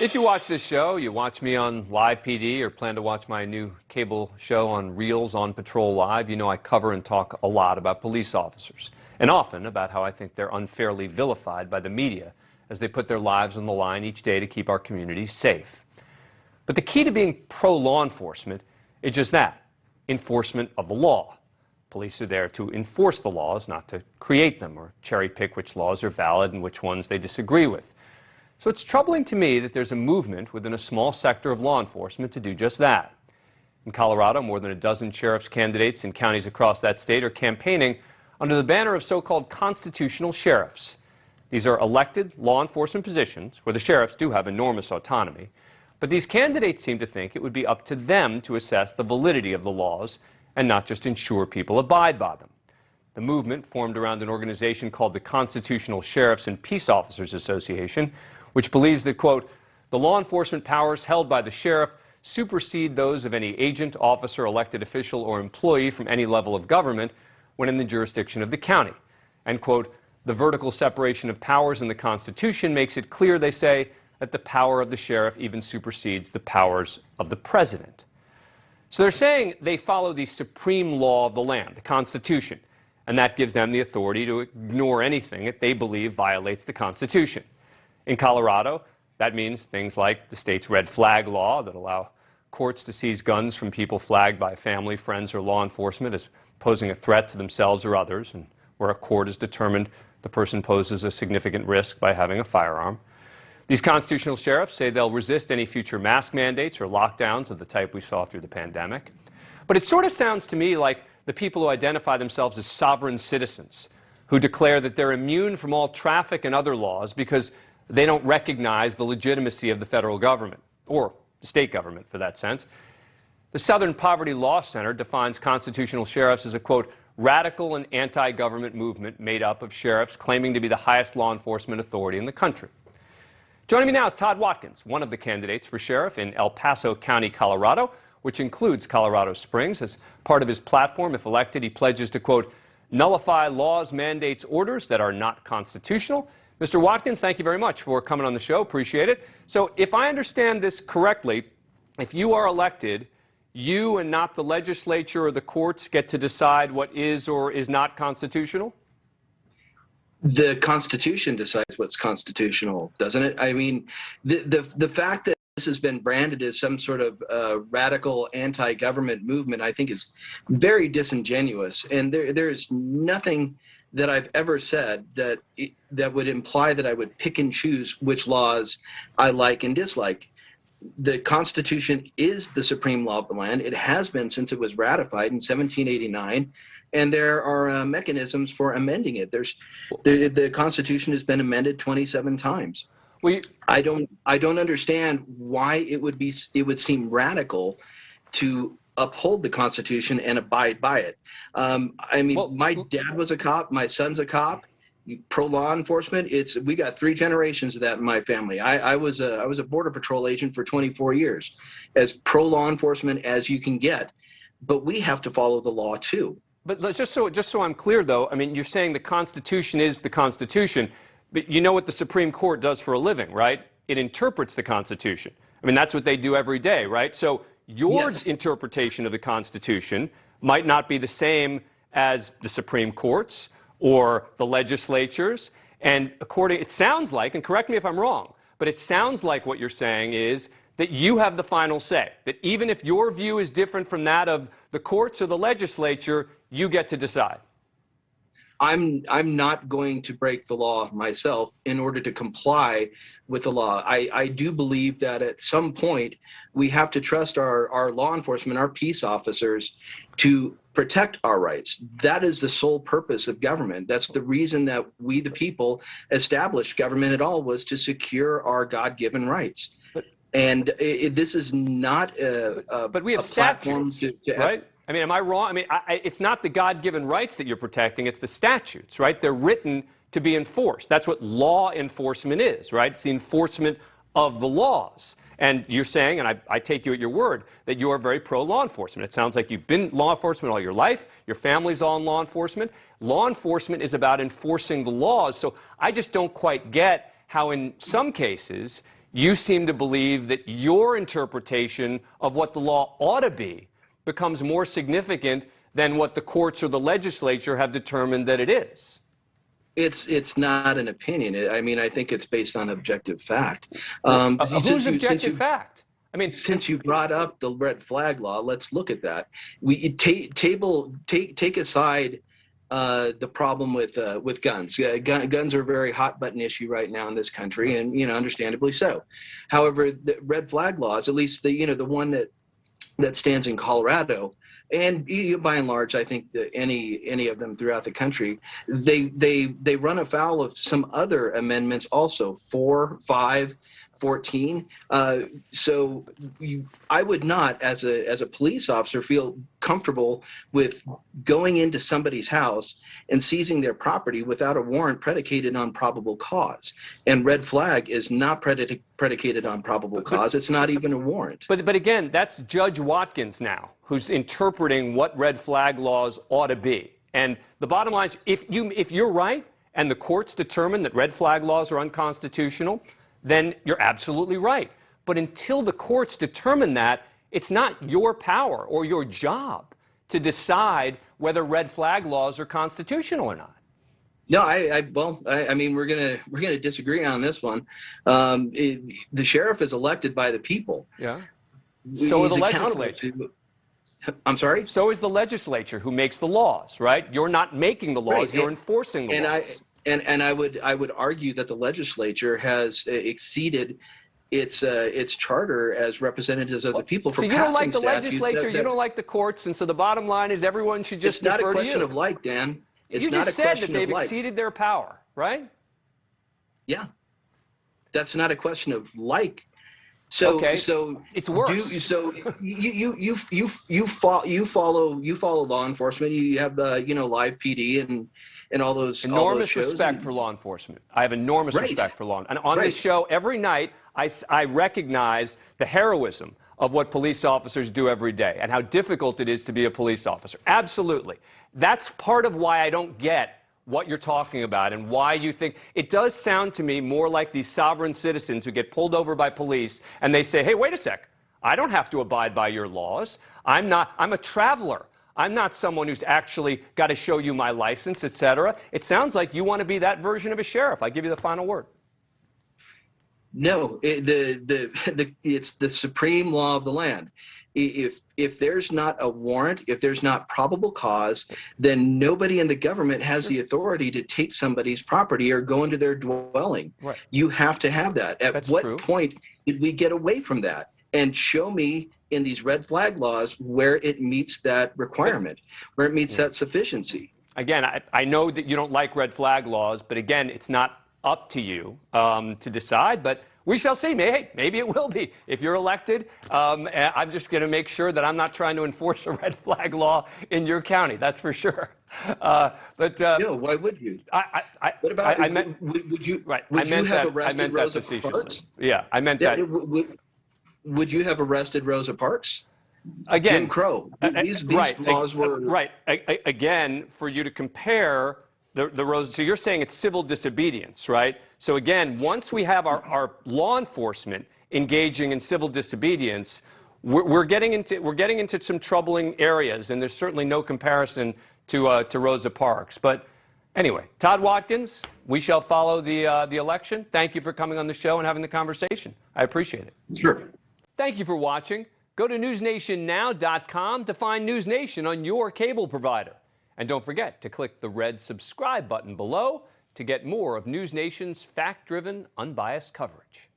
If you watch this show, you watch me on Live PD or plan to watch my new cable show on Reels on Patrol Live, you know I cover and talk a lot about police officers, and often about how I think they're unfairly vilified by the media as they put their lives on the line each day to keep our communities safe. But the key to being pro-law enforcement is just that, enforcement of the law. Police are there to enforce the laws, not to create them or cherry-pick which laws are valid and which ones they disagree with. So it's troubling to me that there's a movement within a small sector of law enforcement to do just that. In Colorado, more than a dozen sheriff's candidates in counties across that state are campaigning under the banner of so-called constitutional sheriffs. These are elected law enforcement positions where the sheriffs do have enormous autonomy, but these candidates seem to think it would be up to them to assess the validity of the laws and not just ensure people abide by them. The movement formed around an organization called the Constitutional Sheriffs and Peace Officers Association, which believes that, quote, the law enforcement powers held by the sheriff supersede those of any agent, officer, elected official, or employee from any level of government when in the jurisdiction of the county. And, quote, the vertical separation of powers in the Constitution makes it clear, they say, that the power of the sheriff even supersedes the powers of the president. So they're saying they follow the supreme law of the land, the Constitution, and that gives them the authority to ignore anything that they believe violates the Constitution. In Colorado, that means things like the state's red flag law that allow courts to seize guns from people flagged by family, friends, or law enforcement as posing a threat to themselves or others, and where a court has determined the person poses a significant risk by having a firearm. These constitutional sheriffs say they'll resist any future mask mandates or lockdowns of the type we saw through the pandemic. But it sort of sounds to me like the people who identify themselves as sovereign citizens, who declare that they're immune from all traffic and other laws because they don't recognize the legitimacy of the federal government, or the state government for that sense. The Southern Poverty Law Center defines constitutional sheriffs as a, quote, radical and anti-government movement made up of sheriffs claiming to be the highest law enforcement authority in the country. Joining me now is Todd Watkins, one of the candidates for sheriff in El Paso County, Colorado, which includes Colorado Springs. As part of his platform, if elected, he pledges to, quote, nullify laws, mandates, orders that are not constitutional. Mr. Watkins, thank you very much for coming on the show. Appreciate it. So if I understand this correctly, if you are elected, you and not the legislature or the courts get to decide what is or is not constitutional? The Constitution decides what's constitutional, doesn't it? I mean, the fact that this has been branded as some sort of radical anti-government movement, I think is very disingenuous. And there is nothing that I've ever said that would imply that I would pick and choose which laws I like and dislike. The Constitution is the supreme law of the land. It has been since it was ratified in 1789, and there are mechanisms for amending it. The Constitution has been amended 27 times. I don't understand why it would seem radical to uphold the Constitution and abide by it. I mean, my dad was a cop. My son's a cop. Pro-law enforcement. We got 3 generations of that in my family. I was a Border Patrol agent for 24 years, as pro-law enforcement as you can get. But we have to follow the law too. But just so I'm clear, though, I mean, you're saying the Constitution is the Constitution, but you know what the Supreme Court does for a living, right? It interprets the Constitution. I mean, that's what they do every day, right? So your interpretation of the Constitution might not be the same as the Supreme Court's or the legislatures. And it sounds like, and correct me if I'm wrong, but it sounds like what you're saying is that you have the final say, that even if your view is different from that of the courts or the legislature, you get to decide. I'm not going to break the law myself in order to comply with the law. I do believe that at some point we have to trust our law enforcement, our peace officers, to protect our rights. That is the sole purpose of government. That's the reason that we, the people, established government at all, was to secure our God-given rights. And this is not but we have statutes, right? I mean, am I wrong? I mean, it's not the God-given rights that you're protecting, it's the statutes, right? They're written to be enforced. That's what law enforcement is, right? It's the enforcement of the laws. And you're saying, and I take you at your word, that you are very pro-law enforcement. It sounds like you've been law enforcement all your life. Your family's all in law enforcement. Law enforcement is about enforcing the laws. So I just don't quite get how in some cases you seem to believe that your interpretation of what the law ought to be becomes more significant than what the courts or the legislature have determined that it is. It's not an opinion. I mean, I think it's based on objective fact. Whose objective fact? I mean, since you brought up the red flag law, let's look at that. We take aside the problem with guns. Guns are a very hot button issue right now in this country, and understandably so. However, the red flag laws, at least the one that stands in Colorado, and by and large, I think that any of them throughout the country, they run afoul of some other amendments also, 4, 5, 14. So I would not, as a police officer, feel comfortable with going into somebody's house and seizing their property without a warrant predicated on probable cause. And red flag is not predicated on probable cause. It's not even a warrant. But again, that's Judge Watkins now, who's interpreting what red flag laws ought to be. And the bottom line is, if you're right and the courts determine that red flag laws are unconstitutional, then you're absolutely right. But until the courts determine that, it's not your power or your job to decide whether red flag laws are constitutional or not. No, I mean, we're gonna disagree on this one. The sheriff is elected by the people. Yeah. So is the legislature. I'm sorry? So is the legislature, who makes the laws, right? You're not making the laws, right. You're enforcing the laws. And I would argue that the legislature has exceeded its charter as representatives of the people for passing statutes. So you don't like the legislature, you don't like the courts, and so the bottom line is everyone should just defer to you. It's not a question of like, Dan. You just said that they've exceeded their power, right? Yeah, that's not a question of like. So okay. So it's worse. You follow law enforcement. You have live PD and all those enormous respect for law enforcement. I have enormous respect for law. And on this show every night, I recognize the heroism of what police officers do every day and how difficult it is to be a police officer. Absolutely. That's part of why I don't get what you're talking about and why you think it does sound to me more like these sovereign citizens who get pulled over by police and they say, hey, wait a sec, I don't have to abide by your laws. I'm a traveler. I'm not someone who's actually got to show you my license, etc. It sounds like you want to be that version of a sheriff. I give you the final word. No, it's the supreme law of the land. If there's not a warrant, if there's not probable cause, then nobody in the government has the authority to take somebody's property or go into their dwelling. Right. You have to have that. At what point did we get away from that? And show me in these red flag laws where it meets that requirement, where it meets that sufficiency. Again, I know that you don't like red flag laws, but again, it's not up to you to decide, but we shall see. Maybe it will be. If you're elected, I'm just going to make sure that I'm not trying to enforce a red flag law in your county. That's for sure. No, why would you? What about? Would you? Right. Would you have arrested Rosa Parks? Yeah, I meant that. Would you have arrested Rosa Parks? Again, Jim Crow. These laws were right. Again, for you to compare the Rosa, so you're saying it's civil disobedience, right? So again, once we have our law enforcement engaging in civil disobedience, we're getting into some troubling areas, and there's certainly no comparison to Rosa Parks. But anyway, Todd Watkins, we shall follow the election. Thank you for coming on the show and having the conversation. I appreciate it. Sure. Thank you for watching. Go to newsnationnow.com to find NewsNation on your cable provider. And don't forget to click the red subscribe button below to get more of NewsNation's fact-driven, unbiased coverage.